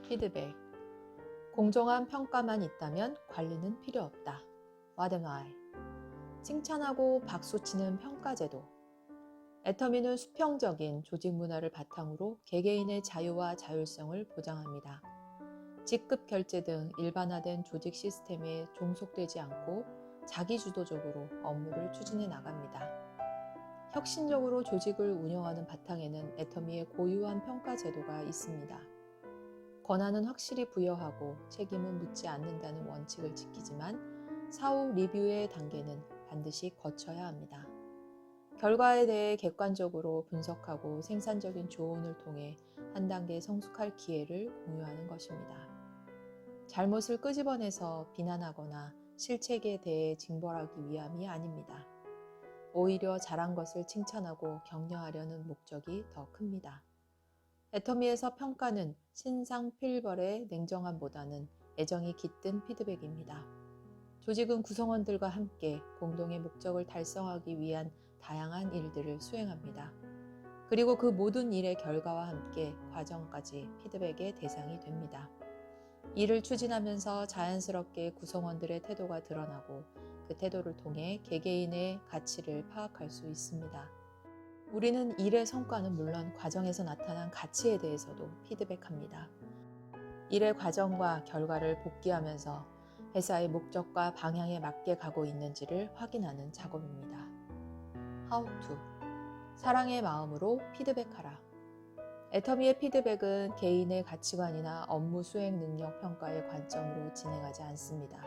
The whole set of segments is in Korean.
피드백. 공정한 평가만 있다면 관리는 필요 없다. What am I? 칭찬하고 박수치는 평가제도. 애터미는 수평적인 조직 문화를 바탕으로 개개인의 자유와 자율성을 보장합니다. 직급 결제 등 일반화된 조직 시스템에 종속되지 않고 자기주도적으로 업무를 추진해 나갑니다. 혁신적으로 조직을 운영하는 바탕에는 애터미의 고유한 평가 제도가 있습니다. 권한은 확실히 부여하고 책임은 묻지 않는다는 원칙을 지키지만 사후 리뷰의 단계는 반드시 거쳐야 합니다. 결과에 대해 객관적으로 분석하고 생산적인 조언을 통해 한 단계 성숙할 기회를 공유하는 것입니다. 잘못을 끄집어내서 비난하거나 실책에 대해 징벌하기 위함이 아닙니다. 오히려 잘한 것을 칭찬하고 격려하려는 목적이 더 큽니다. 애터미에서 평가는 신상필벌의 냉정함보다는 애정이 깃든 피드백입니다. 조직은 구성원들과 함께 공동의 목적을 달성하기 위한 다양한 일들을 수행합니다. 그리고 그 모든 일의 결과와 함께 과정까지 피드백의 대상이 됩니다. 일을 추진하면서 자연스럽게 구성원들의 태도가 드러나고 그 태도를 통해 개개인의 가치를 파악할 수 있습니다. 우리는 일의 성과는 물론 과정에서 나타난 가치에 대해서도 피드백합니다. 일의 과정과 결과를 복기하면서 회사의 목적과 방향에 맞게 가고 있는지를 확인하는 작업입니다. How to. 사랑의 마음으로 피드백하라. 애터미의 피드백은 개인의 가치관이나 업무 수행 능력 평가의 관점으로 진행하지 않습니다.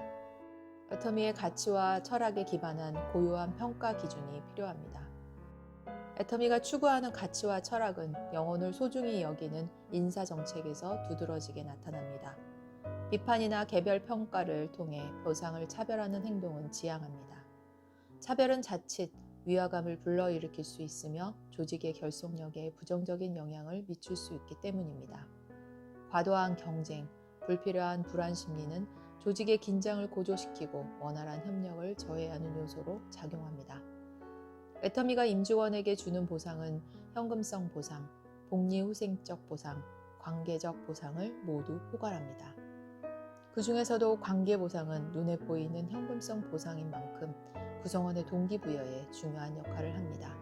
애터미의 가치와 철학에 기반한 고유한 평가 기준이 필요합니다. 애터미가 추구하는 가치와 철학은 영혼을 소중히 여기는 인사정책에서 두드러지게 나타납니다. 비판이나 개별 평가를 통해 보상을 차별하는 행동은 지양합니다. 차별은 자칫 위화감을 불러일으킬 수 있으며 조직의 결속력에 부정적인 영향을 미칠 수 있기 때문입니다. 과도한 경쟁, 불필요한 불안 심리는 조직의 긴장을 고조시키고 원활한 협력을 저해하는 요소로 작용합니다. 애터미가 임직원에게 주는 보상은 현금성 보상, 복리후생적 보상, 관계적 보상을 모두 포괄합니다. 그 중에서도 관계보상은 눈에 보이는 현금성 보상인 만큼 구성원의 동기부여에 중요한 역할을 합니다.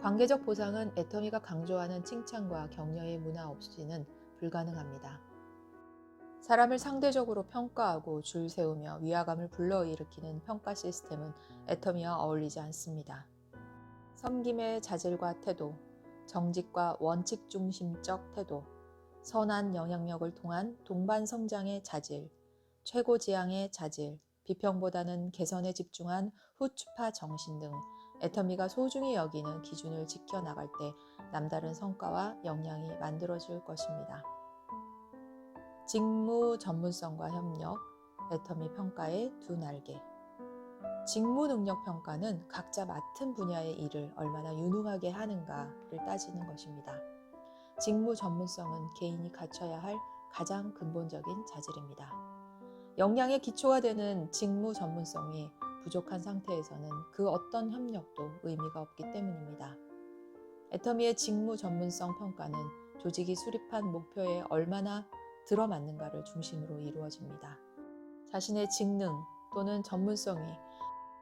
관계적 보상은 애터미가 강조하는 칭찬과 격려의 문화 없이는 불가능합니다. 사람을 상대적으로 평가하고 줄 세우며 위화감을 불러일으키는 평가 시스템은 애터미와 어울리지 않습니다. 섬김의 자질과 태도, 정직과 원칙 중심적 태도, 선한 영향력을 통한 동반 성장의 자질, 최고 지향의 자질, 비평보다는 개선에 집중한 후추파 정신 등 애터미가 소중히 여기는 기준을 지켜나갈 때 남다른 성과와 역량이 만들어질 것입니다. 직무 전문성과 협력, 애터미 평가의 두 날개. 직무 능력 평가는 각자 맡은 분야의 일을 얼마나 유능하게 하는가를 따지는 것입니다. 직무 전문성은 개인이 갖춰야 할 가장 근본적인 자질입니다. 역량의 기초가 되는 직무 전문성이 부족한 상태에서는 그 어떤 협력도 의미가 없기 때문입니다. 애터미의 직무 전문성 평가는 조직이 수립한 목표에 얼마나 들어맞는가를 중심으로 이루어집니다. 자신의 직능 또는 전문성이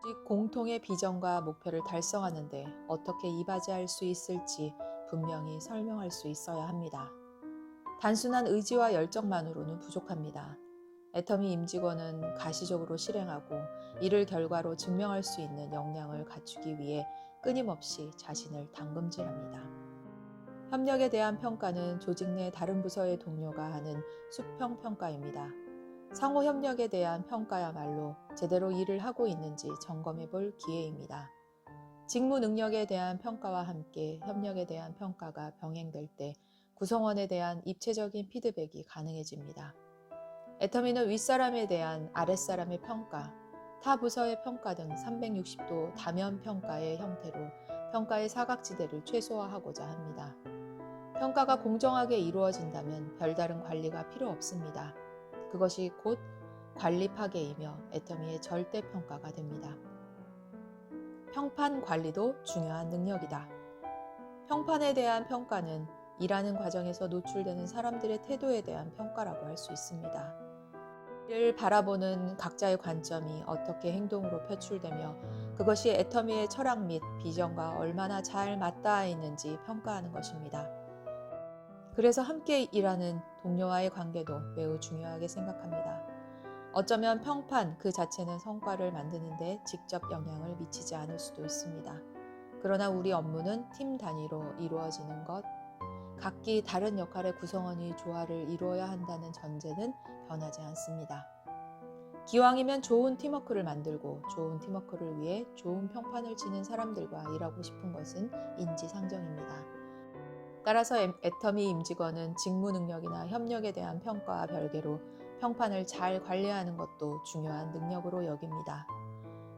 조직 공통의 비전과 목표를 달성하는 데 어떻게 이바지할 수 있을지 분명히 설명할 수 있어야 합니다. 단순한 의지와 열정만으로는 부족합니다. 애터미 임직원은 가시적으로 실행하고 이를 결과로 증명할 수 있는 역량을 갖추기 위해 끊임없이 자신을 담금질합니다. 협력에 대한 평가는 조직 내 다른 부서의 동료가 하는 수평 평가입니다. 상호 협력에 대한 평가야말로 제대로 일을 하고 있는지 점검해 볼 기회입니다. 직무 능력에 대한 평가와 함께 협력에 대한 평가가 병행될 때 구성원에 대한 입체적인 피드백이 가능해집니다. 애터미는 윗사람에 대한 아랫사람의 평가, 타 부서의 평가 등 360도 다면 평가의 형태로 평가의 사각지대를 최소화하고자 합니다. 평가가 공정하게 이루어진다면 별다른 관리가 필요 없습니다. 그것이 곧 관리 파괴이며 애터미의 절대 평가가 됩니다. 평판 관리도 중요한 능력이다. 평판에 대한 평가는 일하는 과정에서 노출되는 사람들의 태도에 대한 평가라고 할 수 있습니다. 이를 바라보는 각자의 관점이 어떻게 행동으로 표출되며 그것이 애터미의 철학 및 비전과 얼마나 잘 맞닿아 있는지 평가하는 것입니다. 그래서 함께 일하는 동료와의 관계도 매우 중요하게 생각합니다. 어쩌면 평판 그 자체는 성과를 만드는 데 직접 영향을 미치지 않을 수도 있습니다. 그러나 우리 업무는 팀 단위로 이루어지는 것, 각기 다른 역할의 구성원이 조화를 이루어야 한다는 전제는 변하지 않습니다. 기왕이면 좋은 팀워크를 만들고 좋은 팀워크를 위해 좋은 평판을 지닌 사람들과 일하고 싶은 것은 인지상정입니다. 따라서 애터미 임직원은 직무 능력이나 협력에 대한 평가와 별개로 평판을 잘 관리하는 것도 중요한 능력으로 여깁니다.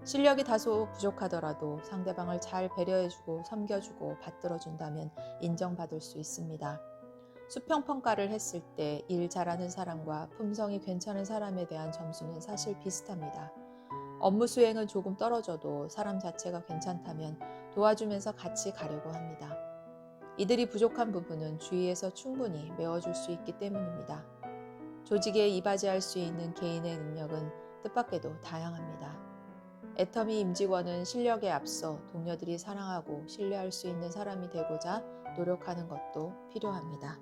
실력이 다소 부족하더라도 상대방을 잘 배려해주고 섬겨주고 받들어준다면 인정받을 수 있습니다. 수평 평가를 했을 때 일 잘하는 사람과 품성이 괜찮은 사람에 대한 점수는 사실 비슷합니다. 업무 수행은 조금 떨어져도 사람 자체가 괜찮다면 도와주면서 같이 가려고 합니다. 이들이 부족한 부분은 주위에서 충분히 메워줄 수 있기 때문입니다. 조직에 이바지할 수 있는 개인의 능력은 뜻밖에도 다양합니다. 애터미 임직원은 실력에 앞서 동료들이 사랑하고 신뢰할 수 있는 사람이 되고자 노력하는 것도 필요합니다.